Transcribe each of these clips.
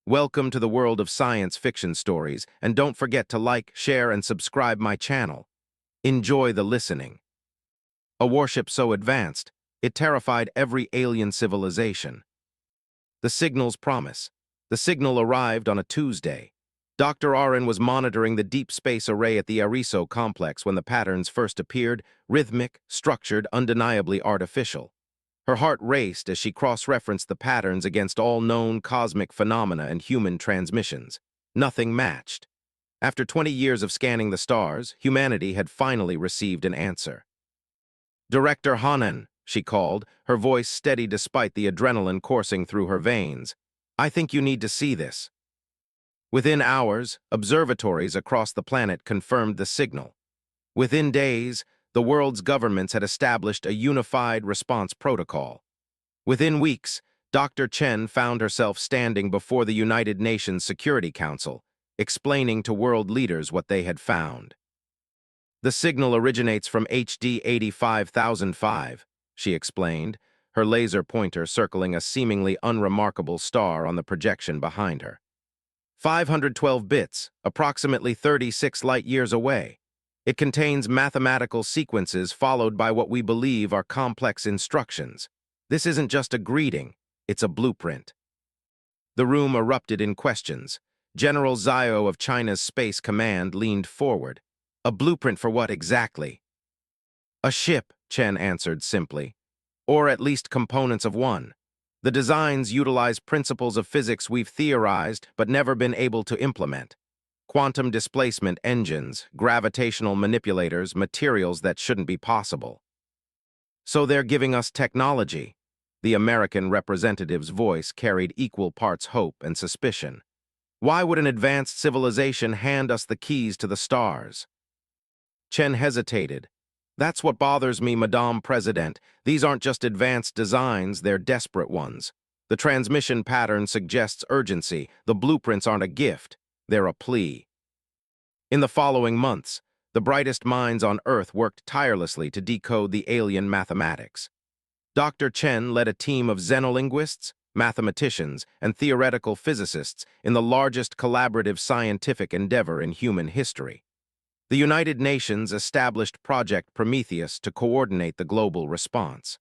Welcome to the world of science fiction stories, and don't forget to like, share, and subscribe my channel. Enjoy the listening. A warship so advanced, it terrified every alien civilization. The signal's promise. The signal arrived on a Tuesday. Dr. Arin was monitoring the deep space array at the Ariso complex when the patterns first appeared, rhythmic, structured, undeniably artificial. Her heart raced as she cross-referenced the patterns against all known cosmic phenomena and human transmissions. Nothing matched. After 20 years of scanning the stars, humanity had finally received an answer. "Director Hanan," she called, her voice steady despite the adrenaline coursing through her veins. "I think you need to see this." Within hours, observatories across the planet confirmed the signal. Within days, the world's governments had established a unified response protocol. Within weeks, Dr. Chen found herself standing before the United Nations Security Council, explaining to world leaders what they had found. "The signal originates from HD 85005, she explained, her laser pointer circling a seemingly unremarkable star on the projection behind her. 512 bits, approximately 36 light-years away. It contains mathematical sequences followed by what we believe are complex instructions. This isn't just a greeting, it's a blueprint." The room erupted in questions. General Zhao of China's Space Command leaned forward. "A blueprint for what exactly?" "A ship," Chen answered simply. "Or at least components of one. The designs utilize principles of physics we've theorized but never been able to implement. Quantum displacement engines, gravitational manipulators, materials that shouldn't be possible." "So they're giving us technology." The American representative's voice carried equal parts hope and suspicion. "Why would an advanced civilization hand us the keys to the stars?" Chen hesitated. "That's what bothers me, Madame President. These aren't just advanced designs, they're desperate ones. The transmission pattern suggests urgency. The blueprints aren't a gift. They're a plea." In the following months, the brightest minds on Earth worked tirelessly to decode the alien mathematics. Dr. Chen led a team of xenolinguists, mathematicians, and theoretical physicists in the largest collaborative scientific endeavor in human history. The United Nations established Project Prometheus to coordinate the global response.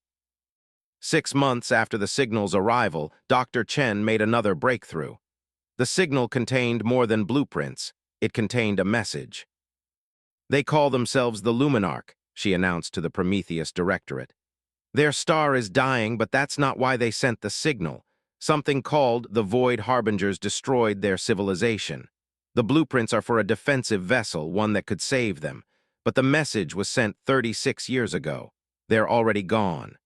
6 months after the signal's arrival, Dr. Chen made another breakthrough. The signal contained more than blueprints. It contained a message. "They call themselves the Luminarch," she announced to the Prometheus Directorate. "Their star is dying, but that's not why they sent the signal. Something called the Void Harbingers destroyed their civilization. The blueprints are for a defensive vessel, one that could save them. But the message was sent 36 years ago. They're already gone."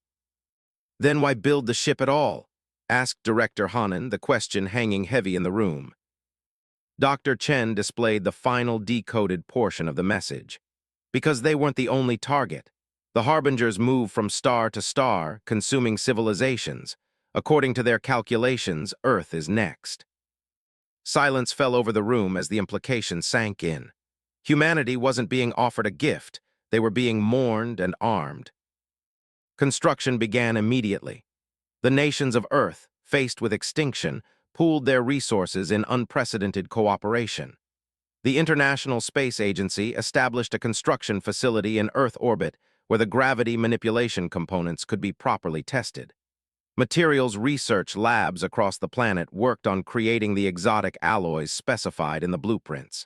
"Then why build the ship at all?" asked Director Hanan, the question hanging heavy in the room. Dr. Chen displayed the final decoded portion of the message. "Because they weren't the only target. The Harbingers move from star to star, consuming civilizations. According to their calculations, Earth is next." Silence fell over the room as the implication sank in. Humanity wasn't being offered a gift. They were being mourned and armed. Construction began immediately. The nations of Earth, faced with extinction, pooled their resources in unprecedented cooperation. The International Space Agency established a construction facility in Earth orbit where the gravity manipulation components could be properly tested. Materials research labs across the planet worked on creating the exotic alloys specified in the blueprints.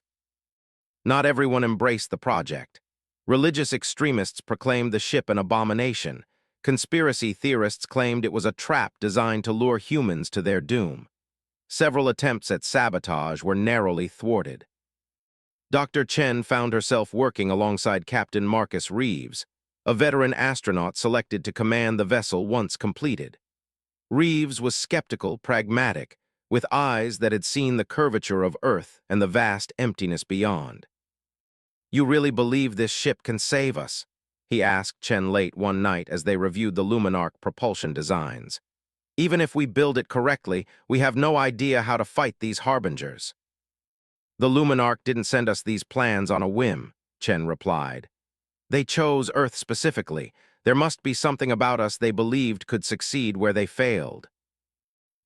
Not everyone embraced the project. Religious extremists proclaimed the ship an abomination. Conspiracy theorists claimed it was a trap designed to lure humans to their doom. Several attempts at sabotage were narrowly thwarted. Dr. Chen found herself working alongside Captain Marcus Reeves, a veteran astronaut selected to command the vessel once completed. Reeves was skeptical, pragmatic, with eyes that had seen the curvature of Earth and the vast emptiness beyond. "You really believe this ship can save us?" he asked Chen late one night as they reviewed the Luminarch propulsion designs. "Even if we build it correctly, we have no idea how to fight these Harbingers." "The Luminarch didn't send us these plans on a whim," Chen replied. "They chose Earth specifically. There must be something about us they believed could succeed where they failed."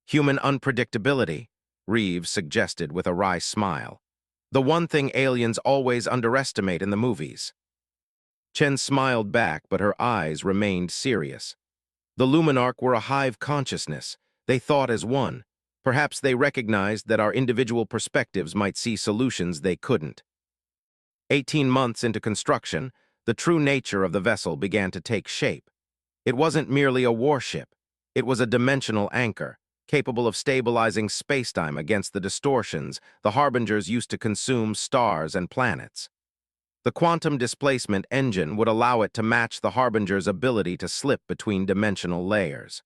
"Human unpredictability," Reeves suggested with a wry smile. The one thing aliens always underestimate in the movies. Chen smiled back, but her eyes remained serious. The Luminarch were a hive consciousness. They thought as one. Perhaps they recognized that our individual perspectives might see solutions they couldn't. 18 months into construction, the true nature of the vessel began to take shape. It wasn't merely a warship. It was a dimensional anchor, capable of stabilizing spacetime against the distortions the harbingers used to consume stars and planets. The quantum displacement engine would allow it to match the harbinger's ability to slip between dimensional layers.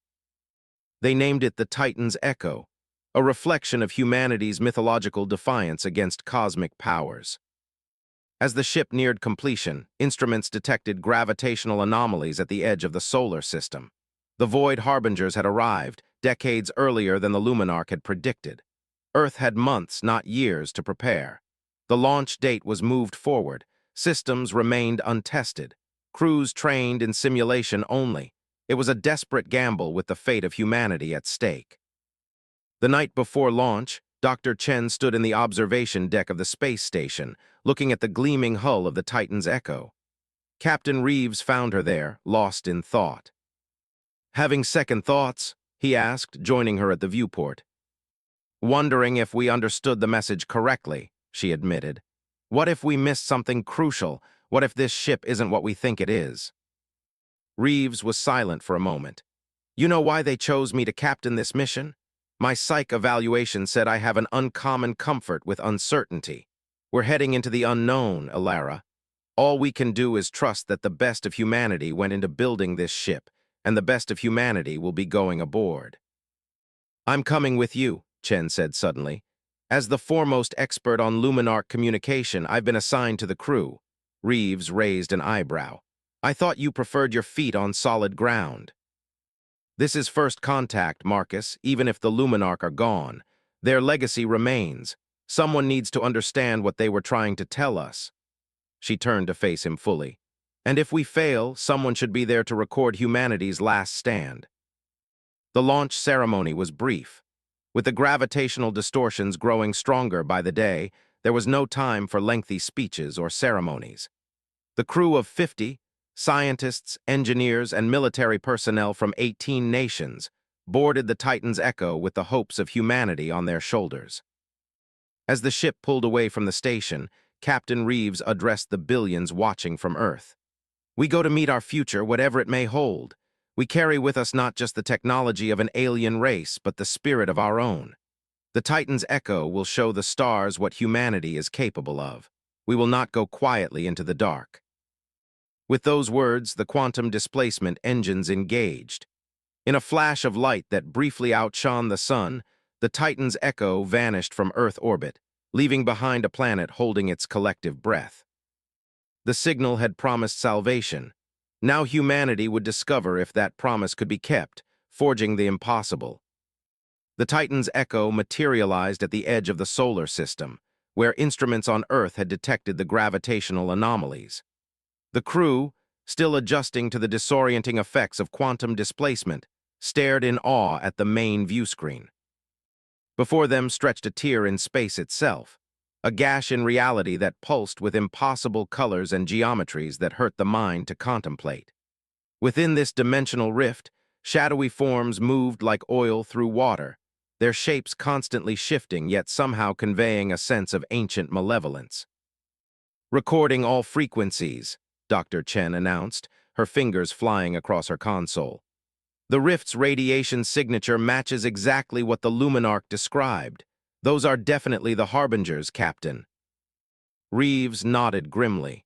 They named it the Titan's Echo, a reflection of humanity's mythological defiance against cosmic powers. As the ship neared completion, instruments detected gravitational anomalies at the edge of the solar system. The void harbingers had arrived, decades earlier than the Luminarch had predicted. Earth had months, not years, to prepare. The launch date was moved forward. Systems remained untested. Crews trained in simulation only. It was a desperate gamble with the fate of humanity at stake. The night before launch, Dr. Chen stood in the observation deck of the space station, looking at the gleaming hull of the Titan's Echo. Captain Reeves found her there, lost in thought. "Having second thoughts?" he asked, joining her at the viewport. "Wondering if we understood the message correctly," she admitted. "What if we missed something crucial? What if this ship isn't what we think it is?" Reeves was silent for a moment. "You know why they chose me to captain this mission? My psych evaluation said I have an uncommon comfort with uncertainty. We're heading into the unknown, Alara. All we can do is trust that the best of humanity went into building this ship, and the best of humanity will be going aboard." "I'm coming with you," Chen said suddenly. "As the foremost expert on Luminarch communication, I've been assigned to the crew." Reeves raised an eyebrow. "I thought you preferred your feet on solid ground." "This is first contact, Marcus, even if the Luminarch are gone. Their legacy remains. Someone needs to understand what they were trying to tell us." She turned to face him fully. "And if we fail, someone should be there to record humanity's last stand." The launch ceremony was brief. With the gravitational distortions growing stronger by the day, there was no time for lengthy speeches or ceremonies. The crew of 50, scientists, engineers, and military personnel from 18 nations, boarded the Titan's Echo with the hopes of humanity on their shoulders. As the ship pulled away from the station, Captain Reeves addressed the billions watching from Earth. "We go to meet our future, whatever it may hold. We carry with us not just the technology of an alien race, but the spirit of our own. The Titan's Echo will show the stars what humanity is capable of. We will not go quietly into the dark." With those words, the quantum displacement engines engaged. In a flash of light that briefly outshone the sun, the Titan's Echo vanished from Earth orbit, leaving behind a planet holding its collective breath. The signal had promised salvation. Now humanity would discover if that promise could be kept, forging the impossible. The Titan's Echo materialized at the edge of the solar system, where instruments on Earth had detected the gravitational anomalies. The crew, still adjusting to the disorienting effects of quantum displacement, stared in awe at the main viewscreen. Before them stretched a tier in space itself, a gash in reality that pulsed with impossible colors and geometries that hurt the mind to contemplate. Within this dimensional rift, shadowy forms moved like oil through water, their shapes constantly shifting yet somehow conveying a sense of ancient malevolence. "Recording all frequencies," Dr. Chen announced, her fingers flying across her console. "The rift's radiation signature matches exactly what the Luminarch described. Those are definitely the harbingers, Captain." Reeves nodded grimly.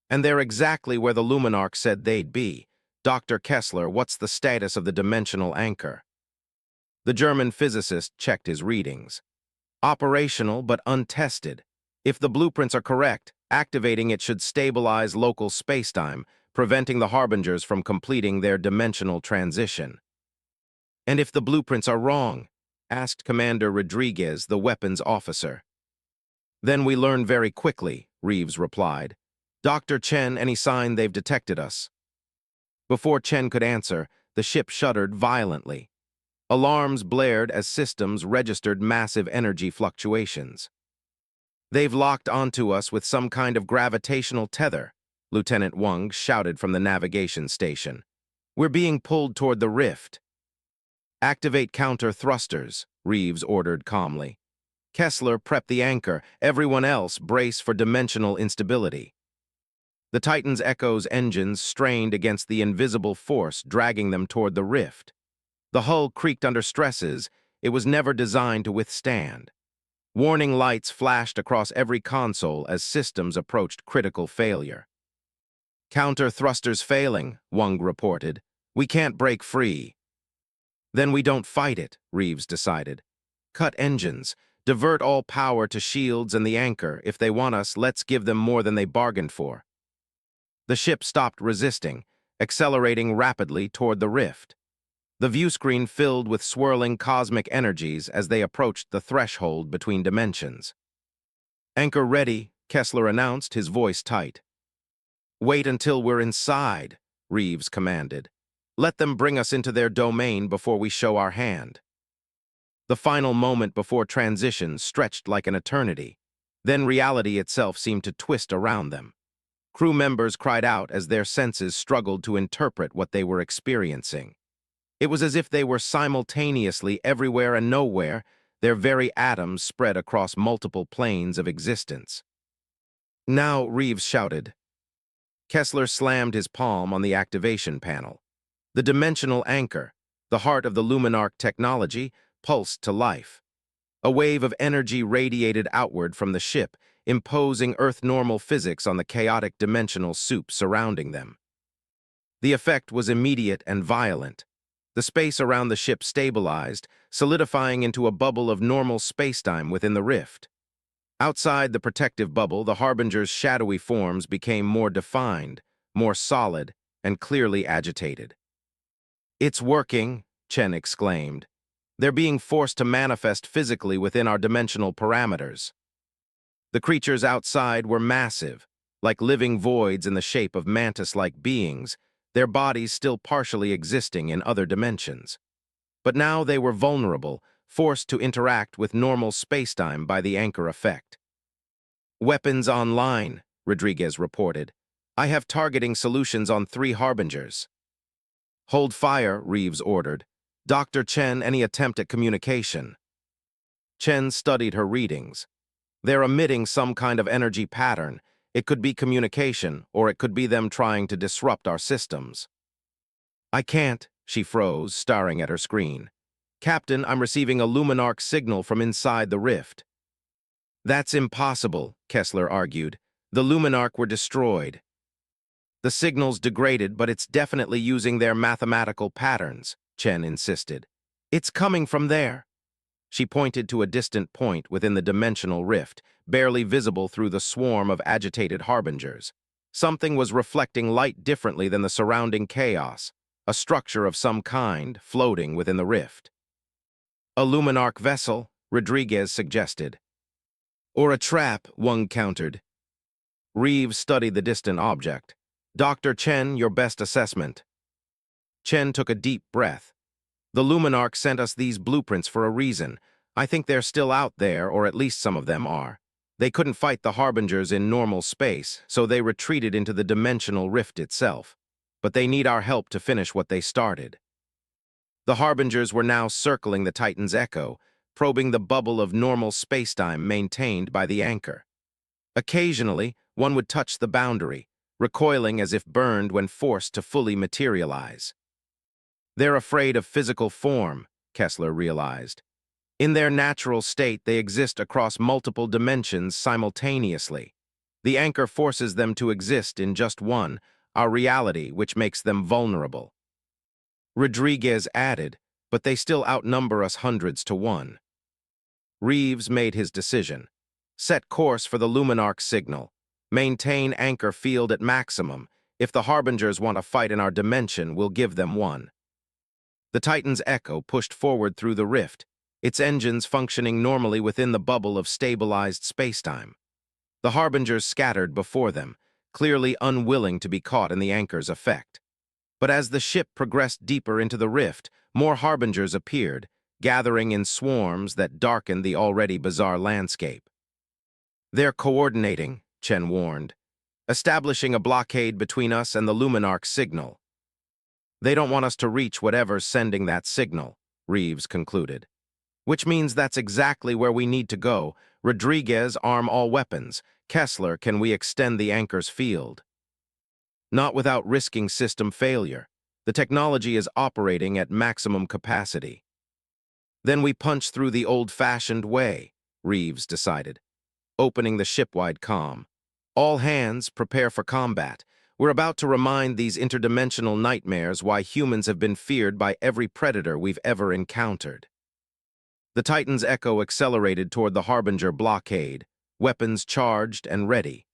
"And they're exactly where the Luminarch said they'd be. Dr. Kessler, what's the status of the dimensional anchor?" The German physicist checked his readings. "Operational but untested. If the blueprints are correct, activating it should stabilize local spacetime, preventing the harbingers from completing their dimensional transition." "And if the blueprints are wrong?" asked Commander Rodriguez, the weapons officer. "Then we learn very quickly," Reeves replied. "Dr. Chen, any sign they've detected us?" Before Chen could answer, the ship shuddered violently. Alarms blared as systems registered massive energy fluctuations. "They've locked onto us with some kind of gravitational tether," Lieutenant Wang shouted from the navigation station. "We're being pulled toward the rift." "Activate counter thrusters," Reeves ordered calmly. "Kessler, prep the anchor. Everyone else, brace for dimensional instability." The Titan's Echo's engines strained against the invisible force dragging them toward the rift. The hull creaked under stresses it was never designed to withstand. Warning lights flashed across every console as systems approached critical failure. "Counter thrusters failing," Wang reported. "We can't break free." "Then we don't fight it," Reeves decided. "Cut engines. Divert all power to shields and the anchor. If they want us, let's give them more than they bargained for." The ship stopped resisting, accelerating rapidly toward the rift. The viewscreen filled with swirling cosmic energies as they approached the threshold between dimensions. "Anchor ready," Kessler announced, his voice tight. "Wait until we're inside," Reeves commanded. "Let them bring us into their domain before we show our hand." The final moment before transition stretched like an eternity. Then reality itself seemed to twist around them. Crew members cried out as their senses struggled to interpret what they were experiencing. It was as if they were simultaneously everywhere and nowhere, their very atoms spread across multiple planes of existence. "Now," Reeves shouted. Kessler slammed his palm on the activation panel. The dimensional anchor, the heart of the Luminarch technology, pulsed to life. A wave of energy radiated outward from the ship, imposing Earth-normal physics on the chaotic dimensional soup surrounding them. The effect was immediate and violent. The space around the ship stabilized, solidifying into a bubble of normal spacetime within the rift. Outside the protective bubble, the Harbinger's shadowy forms became more defined, more solid, and clearly agitated. "It's working," Chen exclaimed. "They're being forced to manifest physically within our dimensional parameters." The creatures outside were massive, like living voids in the shape of mantis-like beings, their bodies still partially existing in other dimensions. But now they were vulnerable, forced to interact with normal spacetime by the anchor effect. "Weapons online," Rodriguez reported. "I have targeting solutions on 3 Harbingers." "Hold fire," Reeves ordered. "Dr. Chen, any attempt at communication?" Chen studied her readings. "They're emitting some kind of energy pattern. It could be communication, or it could be them trying to disrupt our systems." "I can't," she froze, staring at her screen. "Captain, I'm receiving a Luminarch signal from inside the rift." "That's impossible," Kessler argued. "The Luminarch were destroyed." "The signal's degraded, but it's definitely using their mathematical patterns," Chen insisted. "It's coming from there." She pointed to a distant point within the dimensional rift, barely visible through the swarm of agitated Harbingers. Something was reflecting light differently than the surrounding chaos, a structure of some kind floating within the rift. "A Luminarch vessel," Rodriguez suggested. "Or a trap," Wang countered. Reeves studied the distant object. "Dr. Chen, your best assessment." Chen took a deep breath. "The Luminarch sent us these blueprints for a reason. I think they're still out there, or at least some of them are. They couldn't fight the Harbingers in normal space, so they retreated into the dimensional rift itself. But they need our help to finish what they started." The Harbingers were now circling the Titan's Echo, probing the bubble of normal spacetime maintained by the anchor. Occasionally, one would touch the boundary, recoiling as if burned when forced to fully materialize. "They're afraid of physical form," Kessler realized. "In their natural state, they exist across multiple dimensions simultaneously. The anchor forces them to exist in just one, our reality, which makes them vulnerable." Rodriguez added, "But they still outnumber us hundreds to 1. Reeves made his decision. "Set course for the Luminarch signal. Maintain anchor field at maximum. If the Harbingers want a fight in our dimension, we'll give them one." The Titan's Echo pushed forward through the rift, its engines functioning normally within the bubble of stabilized spacetime. The Harbingers scattered before them, clearly unwilling to be caught in the anchor's effect. But as the ship progressed deeper into the rift, more harbingers appeared, gathering in swarms that darkened the already bizarre landscape. "They're coordinating," Chen warned, "establishing a blockade between us and the Luminarch signal." "They don't want us to reach whatever's sending that signal," Reeves concluded. "Which means that's exactly where we need to go. Rodriguez, arm all weapons. Kessler, can we extend the anchor's field?" "Not without risking system failure. The technology is operating at maximum capacity." "Then we punch through the old-fashioned way," Reeves decided, opening the ship-wide comm. "All hands, prepare for combat. We're about to remind these interdimensional nightmares why humans have been feared by every predator we've ever encountered." The Titan's Echo accelerated toward the Harbinger blockade, weapons charged and ready.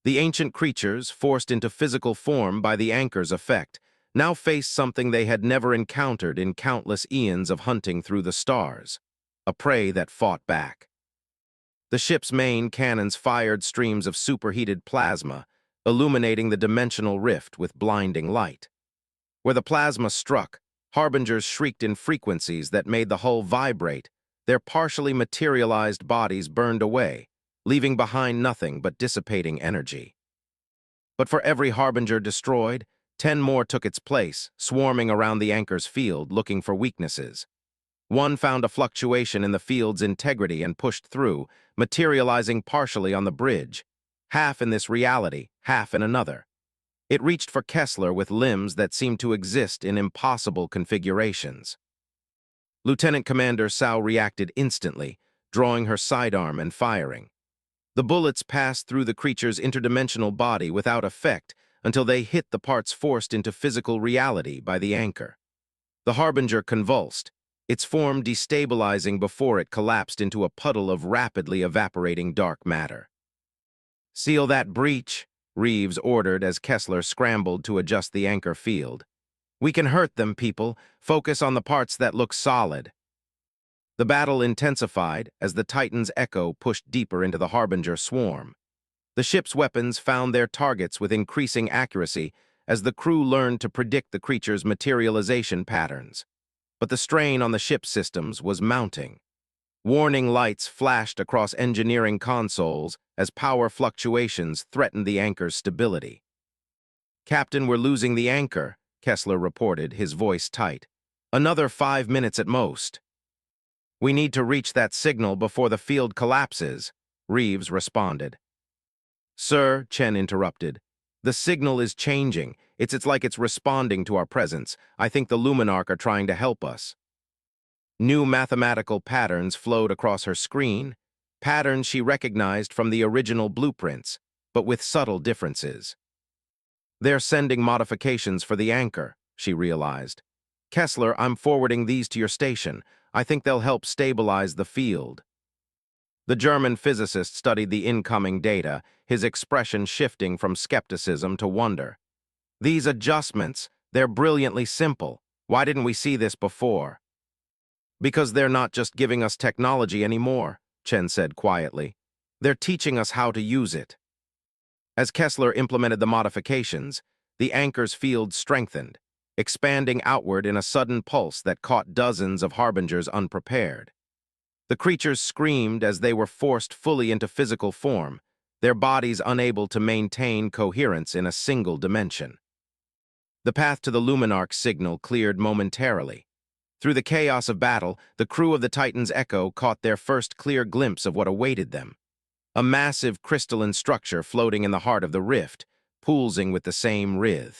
The ancient creatures, forced into physical form by the anchor's effect, now faced something they had never encountered in countless eons of hunting through the stars, a prey that fought back. The ship's main cannons fired streams of superheated plasma, illuminating the dimensional rift with blinding light. Where the plasma struck, harbingers shrieked in frequencies that made the hull vibrate. Their partially materialized bodies burned away, leaving behind nothing but dissipating energy. But for every harbinger destroyed, 10 more took its place, swarming around the anchor's field, looking for weaknesses. One found a fluctuation in the field's integrity and pushed through, materializing partially on the bridge, half in this reality, half in another. It reached for Kessler with limbs that seemed to exist in impossible configurations. Lieutenant Commander Sao reacted instantly, drawing her sidearm and firing. The bullets passed through the creature's interdimensional body without effect until they hit the parts forced into physical reality by the anchor. The Harbinger convulsed, its form destabilizing before it collapsed into a puddle of rapidly evaporating dark matter. "Seal that breach," Reeves ordered as Kessler scrambled to adjust the anchor field. "We can hurt them, people. Focus on the parts that look solid." The battle intensified as the Titan's Echo pushed deeper into the Harbinger swarm. The ship's weapons found their targets with increasing accuracy as the crew learned to predict the creature's materialization patterns. But the strain on the ship's systems was mounting. Warning lights flashed across engineering consoles as power fluctuations threatened the anchor's stability. "Captain, we're losing the anchor," Kessler reported, his voice tight. "Another 5 minutes at most." "We need to reach that signal before the field collapses," Reeves responded. "Sir," Chen interrupted, "the signal is changing. It's like it's responding to our presence. I think the Luminarch are trying to help us." New mathematical patterns flowed across her screen, patterns she recognized from the original blueprints, but with subtle differences. "They're sending modifications for the anchor," she realized. "Kessler, I'm forwarding these to your station. I think they'll help stabilize the field." The German physicist studied the incoming data, his expression shifting from skepticism to wonder. "These adjustments, they're brilliantly simple. Why didn't we see this before?" "Because they're not just giving us technology anymore," Chen said quietly. "They're teaching us how to use it." As Kessler implemented the modifications, the anchor's field strengthened, expanding outward in a sudden pulse that caught dozens of harbingers unprepared. The creatures screamed as they were forced fully into physical form, their bodies unable to maintain coherence in a single dimension. The path to the Luminarch signal cleared momentarily. Through the chaos of battle, the crew of the Titan's Echo caught their first clear glimpse of what awaited them. A massive crystalline structure floating in the heart of the rift, pulsing with the same rhythm.